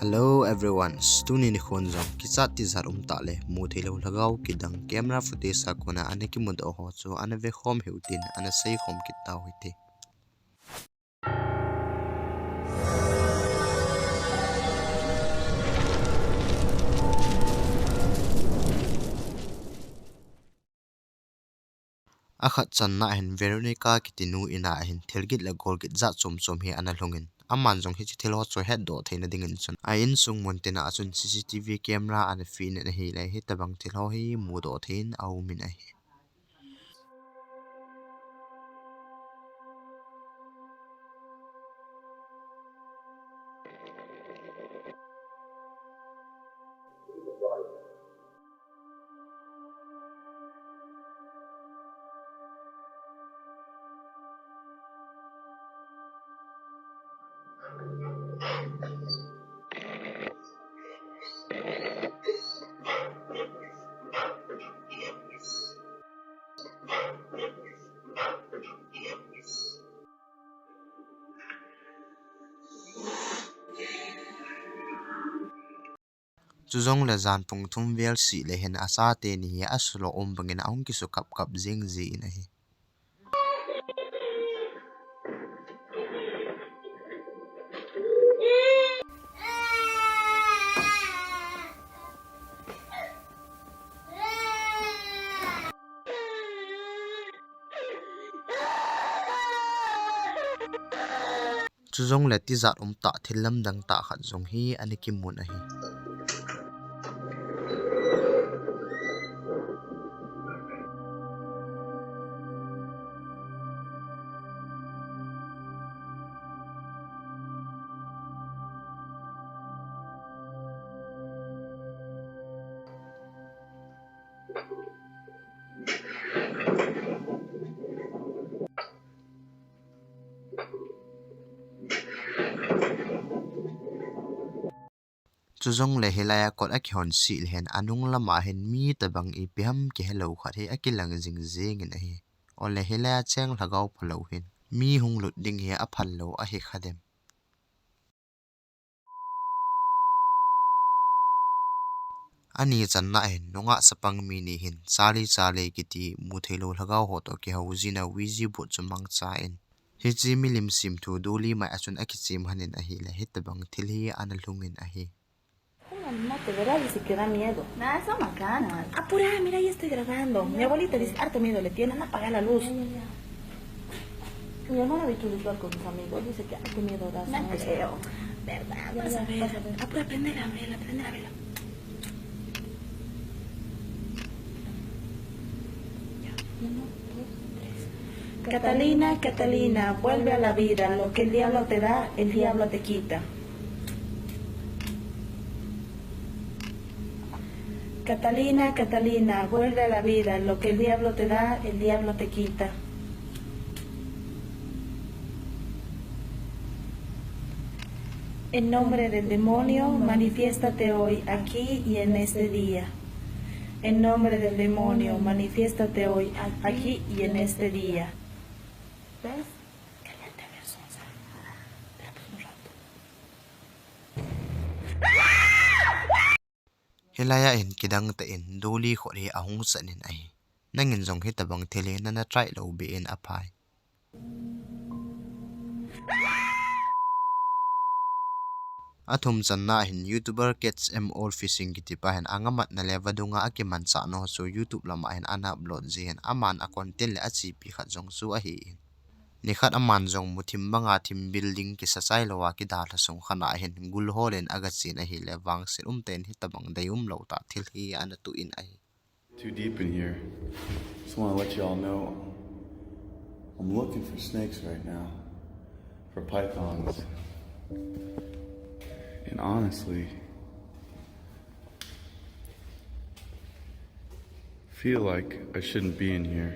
Hello everyone, stuni ni khonjong kicha ti zar ta le Muthei lhagao kidang camera footage sakona ane ki mud ho chu ane ve khom heutin ane sei khom kit ta hoite akhat channa hen Veronica kitinu ina hen thilgit la golgit za chom hi ana hlongin aman jong hi thil ho cho head do theina dingin chun a in sung montina achun CCTV camera ane fin na hi lai hi tabang thil ho hi mu do thein au min a hi chuzong la zan pung thum vel si le hen asa te ni aslo om bangin aung ki su kap jing ji in hi chuzong la ti zat ta thilam dang ta khat jong hi ani ki mun a hi chuzong le helaya kot a khon si hen anung lama hen mi tabang I piam ke hello khat he akilang jing jing in a hi ole helaya cheng lhagao phalo hin mi hung lut ding he a phallo a hi khadem ani channa hen nonga sapang mi ni hin chali kiti Muthei lhagao ho to ke hauzina wiji bo chumang cha in hi chi milim sim thu doli mai achun akichim hanin a hi la hitabang thil hi ana hlungin a hi No te verás, dice que da miedo. Nada, son macanas. Apura, mira, ya estoy grabando. Mi abuelita dice, harto miedo le tienen, apaga la luz. Mi hermana ha visto visual con sus amigos, dice que harto miedo da. No creo. ¿Verdad? Vas a ver. Apura, prende la vela, prende la vela. Ya, 1, 2, 3. Catalina, Catalina, vuelve a la vida. Lo que el diablo te da, el diablo te quita. Catalina, Catalina, vuelve a la vida, lo que el diablo te da, el diablo te quita. En nombre del demonio, manifiéstate hoy, aquí y en este día. En nombre del demonio, manifiéstate hoy, aquí y en este día. ¿Ves? Cállate, vergonzosa. Espera pues un rato. helaya in kidang ta in doli khori ahung sanin ai nangin jong hi tabang thele na try lo be in aphai athum channa hin YouTuber Cats M All Fishing kiti pa hen angamat na levadunga akiman cha no so YouTube lama hen ana upload ji hen aman a content le achi pi khat jong su a hi nikhat aman jong muthim banga thim building ki sachai lowa ki da la song khana hen gul holen aga chin a hi le wang se ten hi tabang dayum lo ta thil hi ana tu in ai Too deep in here. Just want to let you all know I'm looking for snakes right now, for pythons. And honestly, feel like I shouldn't be in here.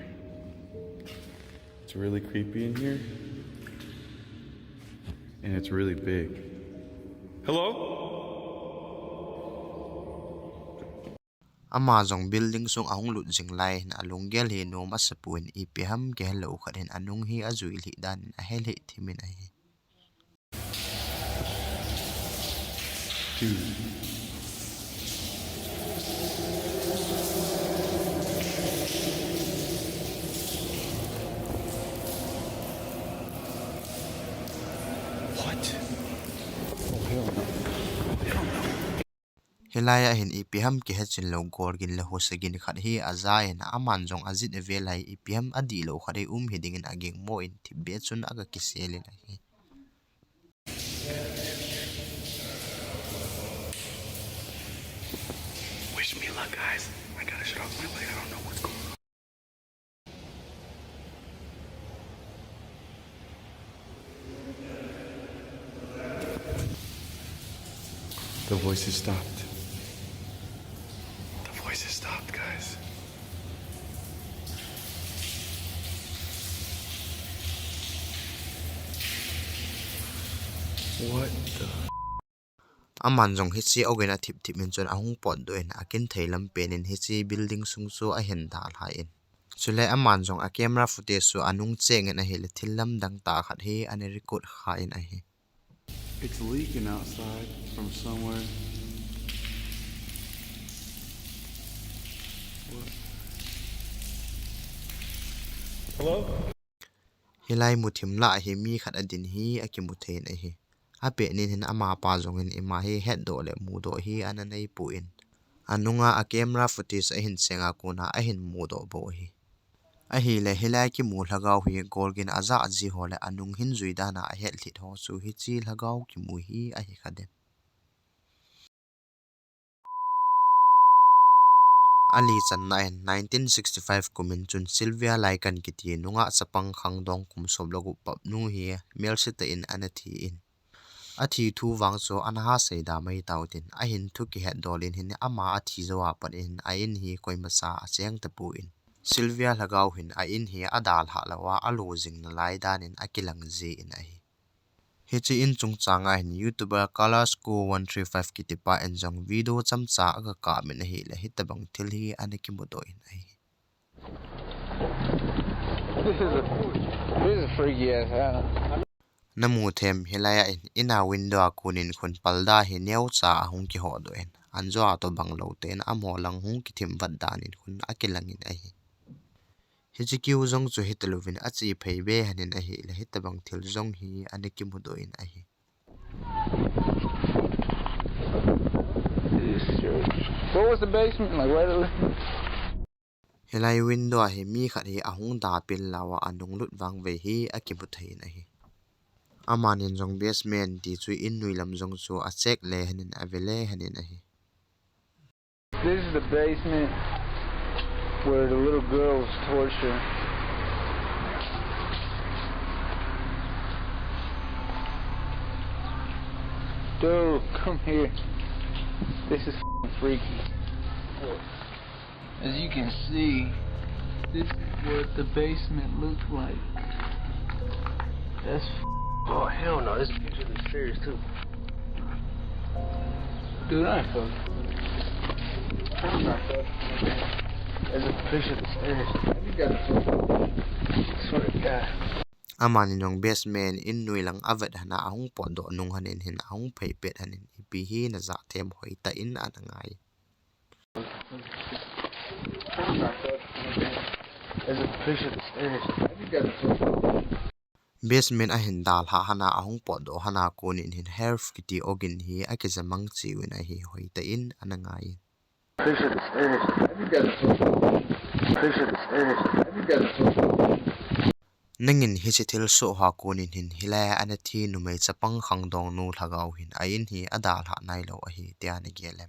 It's really creepy in here. And it's really big. Hello? Amazon building sung ahung lut jing lai na alunggel hi no masapuin ipiham ke hello khaden anung hi azui li dan a hele thimin ai Dude. What? Oh, hell no. Hell no. Hilaya hin ipiham ki hechin lo gorgin le hosagin khat hi azain aman jong azit velai ipiham adi lo khare hidingin aging mo in tibet chun aga kiselin hi. Wish me luck, guys. I gotta shut off my light. I don't know what's going on. The voices stopped. The voices stopped, guys. What the? Aman jong hichi ogen a thip thip min chon ahung pot doin akin theilam penin hichi building sung chu a hen dal ha in chule aman jong a camera footage su anung cheng en a hil thilam dang ta khat hi an record kha in a hi. It's leaking outside from somewhere. What? Hello? Hilai muthim la hi mi khat adin hi akimuthein a hi ape nin hin ama pa jong in ima hi head do le mu do hi ananei pu in anunga a camera footage a hin chenga kuna a hin mu do bo hi a hi le hilai ki mu lhagao hi gorgin aza aji hole anung hin zuida na a hel thit ho chu hi chi lhagao ki mu hi a hi khadem Ali channa in 1965 kumin chun Sylvia Laikan kiti nunga chapang khangdong kum soblogu papnu hi melsita in anathi in athi thu wang so anha seida mai tautin a hin thu ki het dolin hin ama athi zawa pan in a in hi koima sa acheng tapu in Sylvia lhagau hin a in hi adal ha lawa alu jing na lai danin akilang ji in a hi hichi in chung changa hin YouTuber Colors Ko 135 kitipa enjong video chamcha aga ka min hi le hitabang thil hi aniki mudo in a hi This is a freaky ass house. Namu them hilaya in ina window kunin khun palda hi neu cha ahung ki ho do en anjo ato banglo ten amo lang hung ki thim wat danin khun akilangin a hi hichikiu jong chu hitelovin achi pheibe hanin a hi le hitabang thil jong hi aniki mudo in a hi What was the basement like? Where Hilai window hi mi khat hi ahung da pil lawa anung lut wang ve hi akibuthein a hi amanin jong basement ti chu in nui lam jong chu a check le hanin avele hanin a hi This is the basement where the little girl was tortured. Dude, come here. This is freaky. As you can see, this is what the basement looked like. That's Oh, hell no. This picture is serious, too. dude, I fucking. There's a picture of the stairs. You got a swear to God. amanin jong basement in nui lang avet hana ahung podo nung hanin hin ahung phei pet hanin ipi hi na za them hoi ta in anangai There's a picture of the stairs. You got a basement a hin dal ha hana ahung podo hana kunin hin herf kiti ogin hi akizamang chiwin a hi hoi ta in anangai picture of the stairs. You got a picture of the stairs. You got a nangin hichithil so ha kunin hin hilaya anathi numei chapang khangdong nu lhagau hin ain hi adal ha nai lo a hi tiani gelem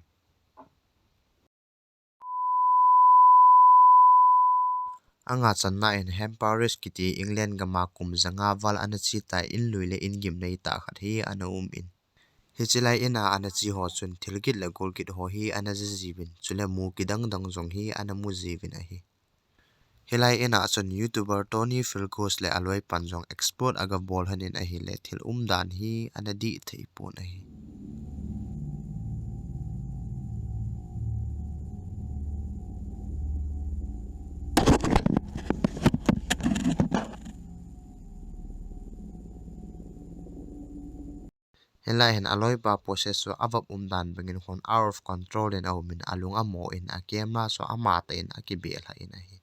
anga channa in Paris kiti England gama kum zanga wal anachi ta in luile in gim nei ta khat hi anaum in hichilai ina anachi ho chun thilgit la golgit ho hi anaji jibin chule mu kidang dang jong hi anamu jibin a hi hilai ina chun YouTuber Tony Filgos le aloi panjong export aga bol hanin a hi le thil dan hi anadi thei pon a hi helai hen aloi pa process so avap dan bengin hon out of control in au min alung amo in a camera so ama ta in a ki bel ha in a hi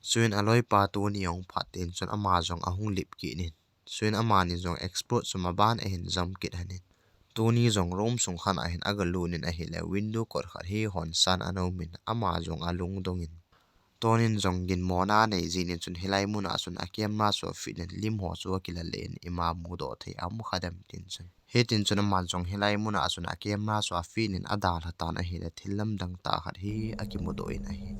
suin aloi pa tu ni ong phatin chon ama jong ahung lip ki nin suin ama ni jong export so maban a hin jam kit hanin tuni jong rom sung khan a hin agalunin a hi le window kor khat hi hon san ano min ama jong alung dongin tonin jong gin mona nei zinin chun helai mun a sun a camera so fit lim ho chu kila len ima mu do thei am khadam tin chun hetin chun ma jong helai mun a sun a camera so a fit in ada la tan a hi le thilam dang ta khat hi a ki mu do in a hi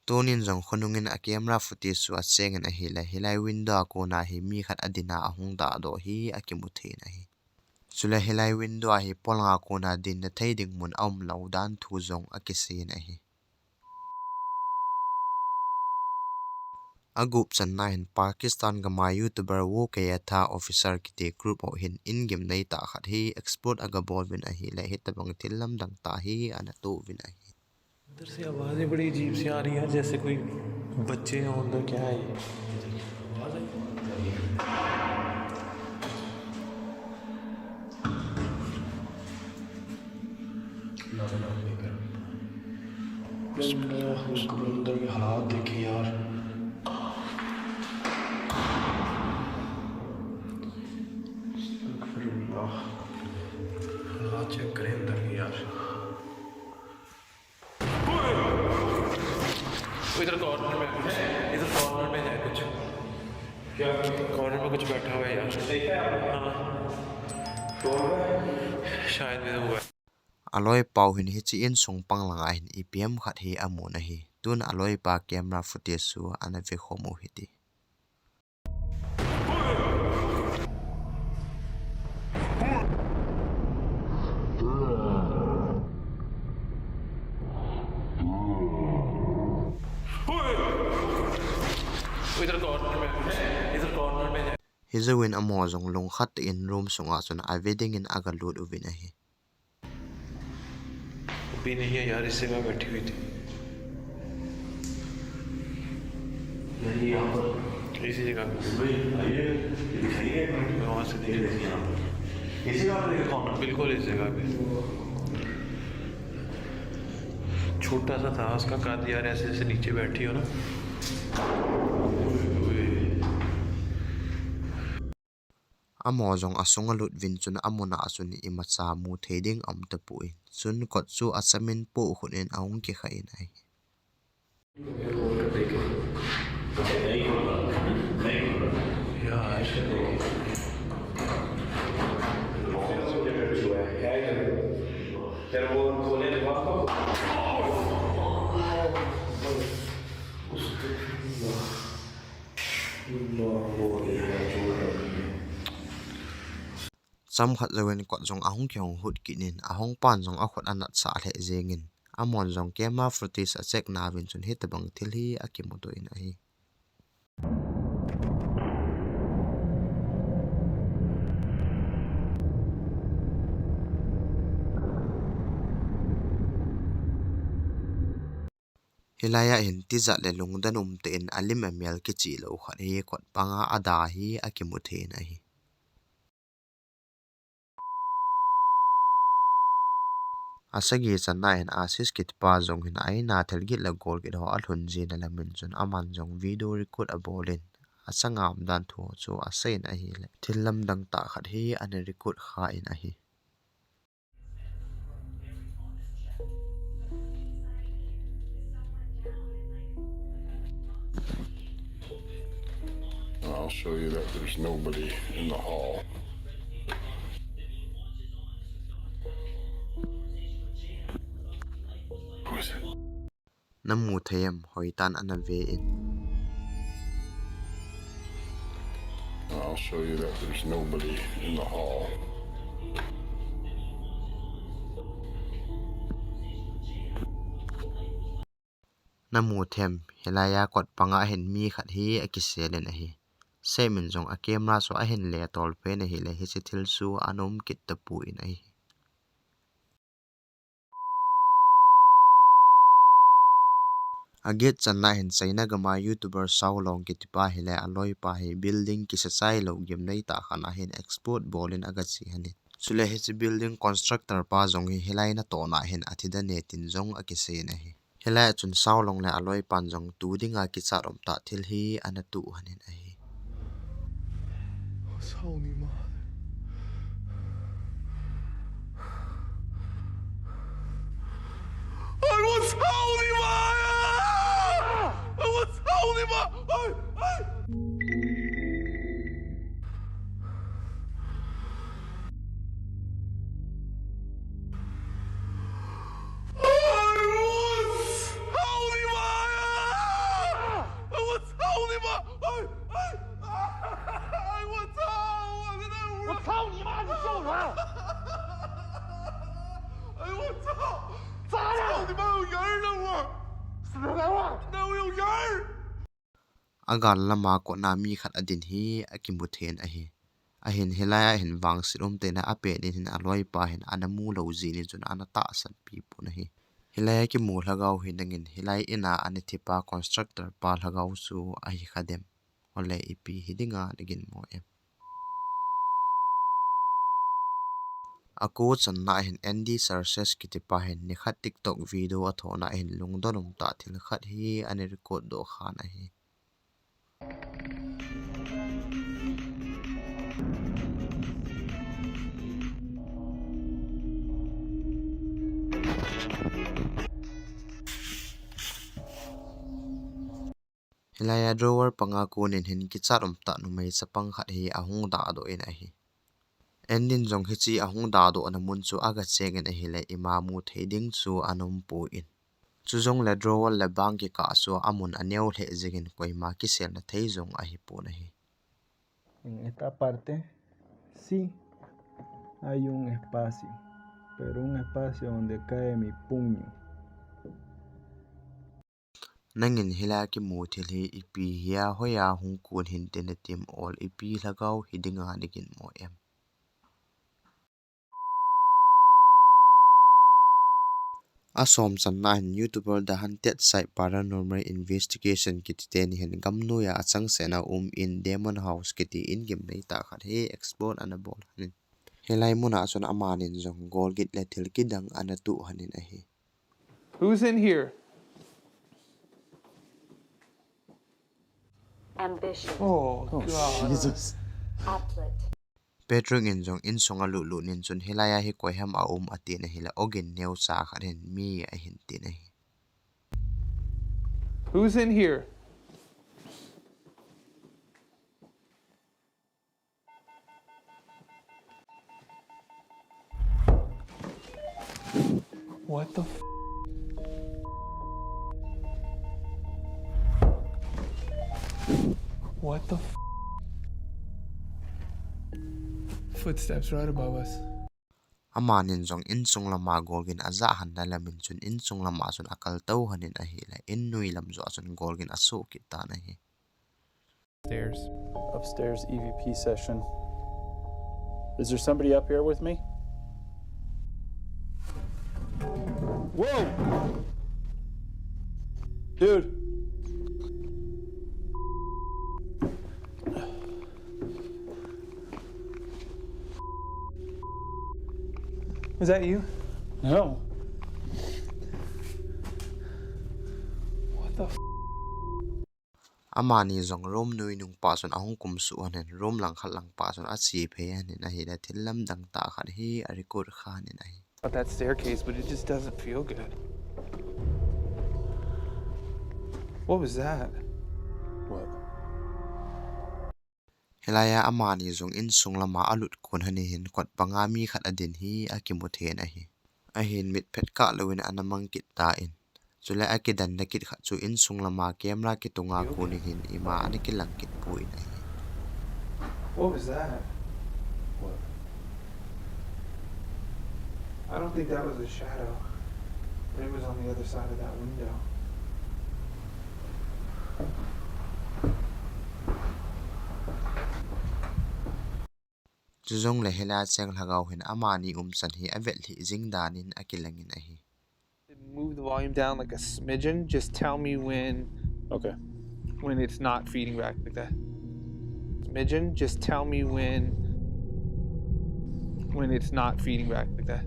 tonin jong khonungin a camera footage su a chengin a hi le helai window ko na hi mi khat adina ahung da do hi a ki mu thein a hi chula helai window a hi polanga ko na din na thei ding mun om lo dan thu jong a ki sin a hi agup channa hin Pakistan ga ma youtuber wo ke tha officer ki te group o hin in game nei ta khat hi export aga bol win a hi le hitabang thilam dang ta hi ana to win a hi इधर से आवाज़ें बड़ी अजीब सी आ रही हैं जैसे कोई बच्चे हों अंदर क्या है ये अंदर के हालात देखे यार हालात चेक करें अंदर के यार इधर कॉर्नर में है कुछ क्या कॉर्नर में कुछ बैठा हुआ है यार हाँ शायद में हुआ aloi pau hin hi chi in sung pang langa hin epm khat hi amu na hi tun aloi pa camera footage su ana ve khomu hi ti इधर कॉर्नर में है hizawin amo jong lung khat in room sunga chun a wedding in aga lut uvin a hi भी नहीं है यार इस जगह बैठी हुई थी यहाँ पर इसी जगह वहाँ से बिल्कुल इस जगह पे छोटा सा था उसका काट यार ऐसे ऐसे नीचे बैठी हो ना amo jong asunga lut vin chun amona asun imacha Muthei ding am ta pui chun kot chu achamin po hunin aung ki kha in ai cham khat lewen kot jong ahung kyong hut kinin ahong pan jong a khot anat sa le jengin amon jong camera footage a check na win chun hitabang thil hi akimoto in ai hilaya hin tiza le lungdanum te in alim amel ki chi lo khat hi kot panga ada hi akimuthi na hi asagi channa hin asis kit pa jong hin ai na thelgit la gol ki ho alhun ji na lamin chun aman jong video record a bolin asangam dan thu chu asain a hi le thilam dang ta khat hi an record kha in a hi I'll show you that there's nobody in the hall. Who is it? namu thayam hoitan anave in I'll show you that there's nobody in the hall. namu them hilaya kot panga hin mi khat hi akiselen a hi semin jong a camera so a hin le tol pe na hi le hi chi thil su anom kit ta pu in a hi agit channa hin chaina gama youtuber saulong ki tipa hi le aloi pa hi building ki sa chai lo gem nei ta khana hin export bolin aga chi hani chule hi chi building constructor pa jong hi helai na to na hin athida ne tin jong a ki se na hi helai chun saulong le aloi pan jong tu dinga ki charom ta thil hi ana tu hanin a hi Holy mother. I was holy mother! I was holy mother! agal lama ko na mi khat adin hi akimuthen a hi a hin helaya hin wang sirom te na ape din hin aloi pa hin anamu lo ji ni chun anata san pi pu na hi helaya ki mu lhagao hi nangin helai ina ani thipa constructor pa lhagao su a hi khadem ole ipi hidinga digin mo em ako channa hin nd sources ki tipa hin ni khat tiktok video athona hin lungdonum ta thil khat hi ani record do khana hi hilaya drawer panga kunin hin ki charom ta numai chapang khat hi ahung da do in a hi endin jong hi chi ahung da do na mun chu aga chengin a hi le ima Muthei ding chu anom pu in chu jong le drawer le bang ki ka so amun aneu the jigin koima ki sel na thei jong a hi pu na hi En esta parte sí hay un espacio, pero un espacio donde cae mi puño. nangin hila ki mu thil hi ipi hiya hoya hung kun hin ten tim all ipi lhagau hidinga digin mo em asom channa hin youtuber the haunted site paranormal investigation kit ten hin gamnu ya achang sena in demon house kiti in gem nei ta khat he export ana bol hanin helai muna chon amanin jong gol git le thil kidang ana tu hanin a hi Who's in here? Ambition. Oh, God. Jesus. Atlet. Petrung in jong in songa lu nin chun helaya hi koiham a ati na hila ogin neu cha kharin mi a hin ti na hi Who's in here? What the f? What the f? Footsteps right above us. amanin jong in chung lama golgin aza han na lamin chun in chung lama chun akal tau hanin a hi la in nui lam zo chun golgin aso ki ta na hi Stairs. Upstairs EVP session. Is there somebody up here with me? Whoa! Dude! Was that you? No. What the f? amani jong rom nui nung pa chun ahung kum su hanin rom lang khat lang pa chun a chi phe hanin a hi la thil lam dang ta khat hi a record khanin a hi About that staircase, but it just doesn't feel good. What was that? What? helaya amani jong in sung lama alut kun hani hin kwat panga mi khat adin hi akimuthen a hi a hin mit phet ka lowin anamang kit ta in chule akidan na kit kha chu in sung lama camera ki tunga kunin hin ima ani ki lang kit pu in a hi What was that? What? I don't think that was a shadow. But it was on the other side of that window. Chuzong le hela cheng lhagao hin amani chan hi avet li jingdanin akilangin ahi. Move the volume down like a smidgen. Just tell me when. Okay. When it's not feeding back like that. Smidgen. Just tell me when. When it's not feeding back like that.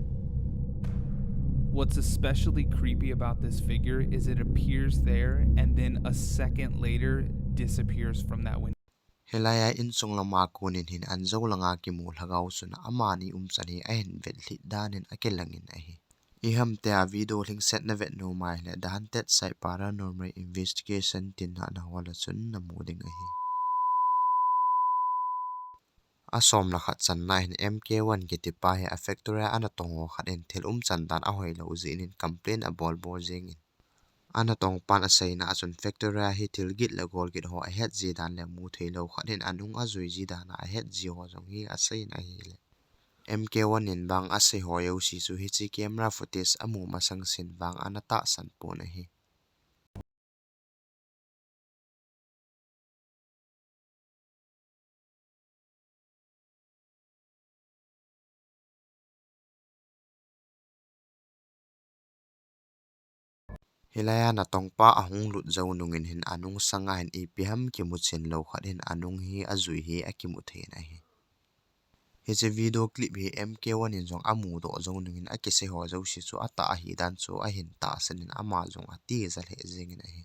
What's especially creepy about this figure is it appears there and then a second later disappears from that window. Helaya insong lama kunin hin anzo langa ki mu lhagao suna amani chan hi ahin vet li danin akilangin ahi. Iham te a video link set na vet no mai le dahan tet sai paranormal investigation tin na wala chun na muding ahi. Asom la khat chan na hin MK1 ki tipa hi affectoria anatongo khat in thil chan dan a hoi lo zinin complain a bol jengin. Anatong pan asay na asun factoria hi thil git la gol git ho a het zi dan le Muthei lo khat in anung azui zi dan a het zi ho jong hi asay na hi le. MK1 in bang asay ho yaw si su hi chi camera footage amu masang sin bang anata san po na hi. Hilaya na tong pa ahung lut zaw nungin hin anung sanga hin ipiham ki mutsin lo khat hin anung hi azui hi akimuthe na hi. Heche video clip hi MK1 in zong amu do zaw nungin akise ho zaw si su ata ahi dan so ahin ta sanin ama zong ati zal he zingin ahi.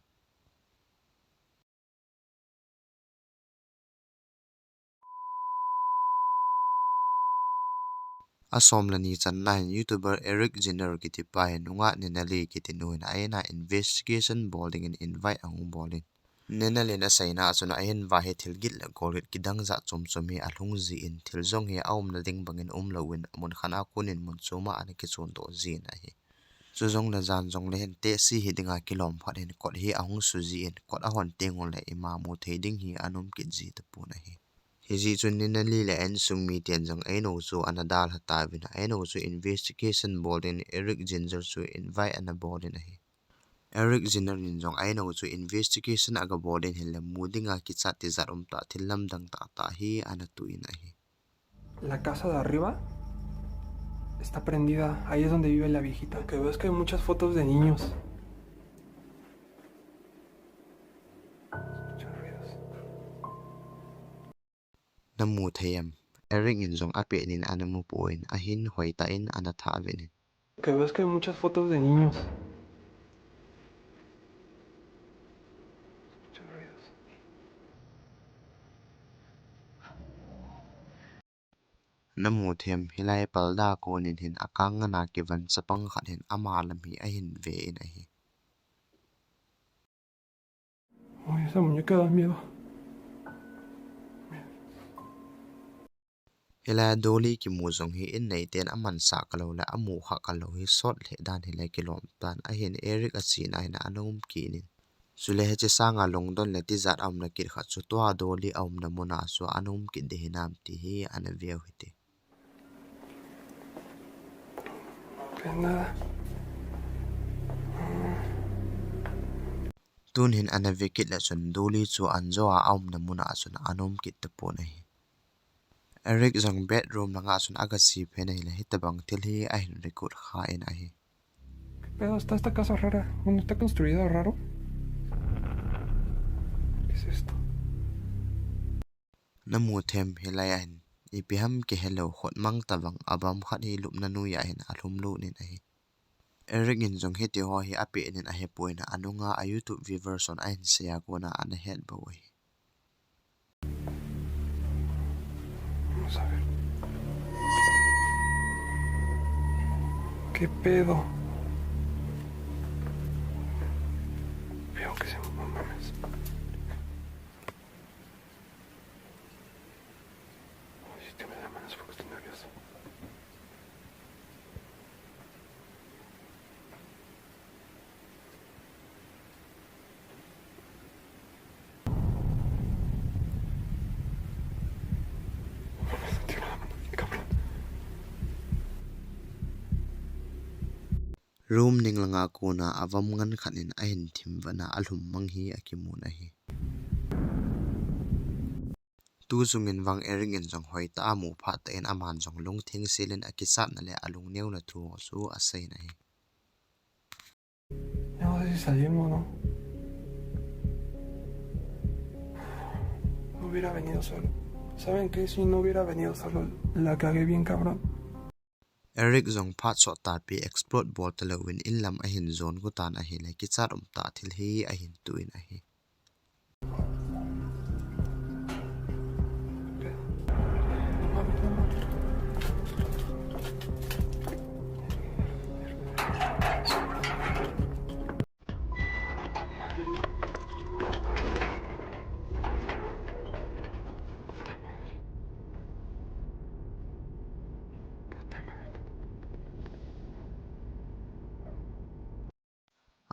Asom lani chan na hin YouTuber Eric Jenner ki tipa hin nunga ninali ki tinuhin ayena investigation boarding in invite ahung boarding. Ninalin asay na asun ayin vahe thil git la golgit kidang za chum hi alhung zi in thil zong hi aum na ding bangin lawin mun khana kunin mun chuma ani ki chun do zi na hi. Chu zong la zan zong le hin te si hi dinga kilom phat hin kot hi ahung su zi in kot ahon tengon le ima Muthei ding hi anum kit zi ta pu na hi. Hiji chun ninali le en sung mi tian zong aino chu anadal hata vina aino chu investigation boarding Eric Jenner chu invite ana boarding hi. Eric Jenner in zong aino chu investigation aga boarding hin le mudinga ki chat ti zarum ta thilam dang ta hi ana tuin hi. La casa de arriba está prendida, ahí es donde vive la viejita. Lo que veo es que hay muchas fotos de niños. Namu thayam Eric in zong ape nin anamu poin ahin hoita in anatha venin. Lo que veo es que hay muchas fotos de niños. Namu thayam hilai palda ko nin hin akang na ki van sapang khat hin ama lam hi ahin ve in ahi. Uy, esa muñeca da miedo. Hilai doli ki mu zong hi in nei ten aman sa kalo la amu kha kalo hi sot le dan hilai kilom tan ahin Eric asin aina anum kinin. Sule heche sanga longdon le ti zat am na kit khat chu twa doli am na mona so anum ki de hinam ti hi ana veu hite. Nada. Tun hin ana vekit la chun doli chu anzo a am na mona chun anum kit te po nei. Eric zong bedroom langa chun aga si phenai la hitabang thil hi ahin record kha in ahi. ¿Qué pedo está esta casa rara? ¿Dónde está construida raro? ¿Qué es esto? Namu them hilaya hin ipiham ke hello khot mang tawang abam khat hi lup na nu ya hin alhum lu nin ahi. Eric in zong hiti ho hi ape nin ahi poina anunga a YouTube viewers on ahin siya ko na ana het bawi. Vamos a ver. ¿Qué pedo? Veo que se mames. Uy, te me da manos porque estoy nervioso. Room ning langa ko na avam ngan khanin ahin thim wana alhum mang hi akimun ahi. tu zungin wang ering in jong hoi ta amu pha ta en aman jong lung thing silin akisat na le alung neu na tu su asai na hi. No sé si salimos o no. No hubiera venido solo. ¿Saben qué? Si no hubiera venido solo, la cagué bien cabrón. Eric zong phat so ta pi explode ball ta lo win in lam a hin zone ko tan a hi le ki chat ta thil hi a hin tu in a hi.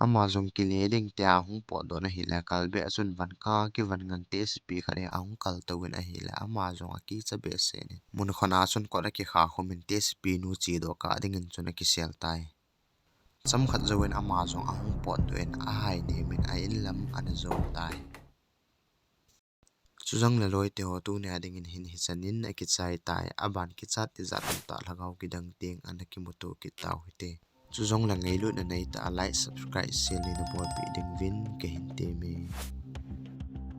Amazon ki le ding tia hung po do na hi la kal be asun van ka ki van ngan te spi khare ang kal to win a hi la Amazon a ki cha be se ni mun khona sun ko ra ki kha khomin te spi nu chi do ka ding in chuna ki sel tai cham khat zo win Amazon a hung po do en a hai ne min a in lam an zo tai chujang la loi te ho tu ne ading in hin hi chanin a ki chai tai aban ki chat ti zat ta lhagao kidang ting an ki mutu ki tau hi te chuzong la ngei lu na nei ta like subscribe se le na bor bi ding win ke hin te me